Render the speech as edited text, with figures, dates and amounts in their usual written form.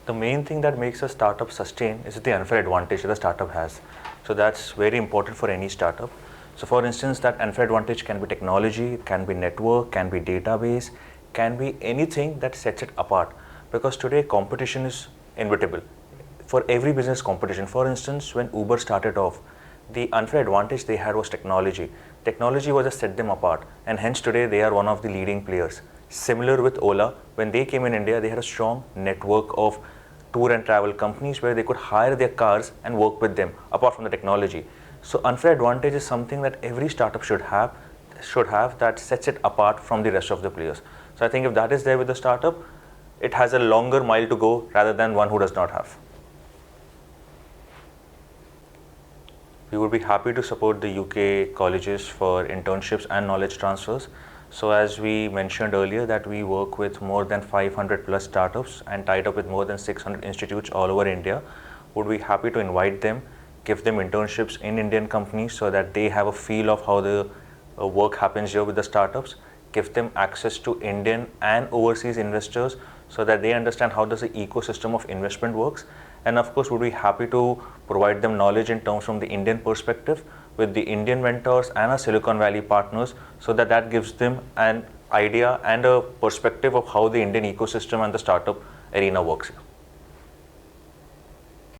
The main thing that makes a startup sustain is the unfair advantage that the startup has. So that's very important for any startup. So for instance, that unfair advantage can be technology, it can be network, can be database, can be anything that sets it apart. Because today competition is inevitable. For every business competition, for instance, when Uber started off, the unfair advantage they had was technology. Technology was just set them apart, and hence today they are one of the leading players. Similar with Ola, when they came in India, they had a strong network of tour and travel companies where they could hire their cars and work with them apart from the technology. So unfair advantage is something that every startup should have that sets it apart from the rest of the players. So I think if that is there with the startup, it has a longer mile to go rather than one who does not have. We would be happy to support the UK colleges for internships and knowledge transfers. So as we mentioned earlier that we work with more than 500 plus startups and tied up with more than 600 institutes all over India, would be happy to invite them, give them internships in Indian companies so that they have a feel of how the work happens here with the startups, give them access to Indian and overseas investors so that they understand how does the ecosystem of investment works, and of course would be happy to provide them knowledge in terms from the Indian perspective with the Indian mentors and our Silicon Valley partners so that that gives them an idea and a perspective of how the Indian ecosystem and the startup arena works.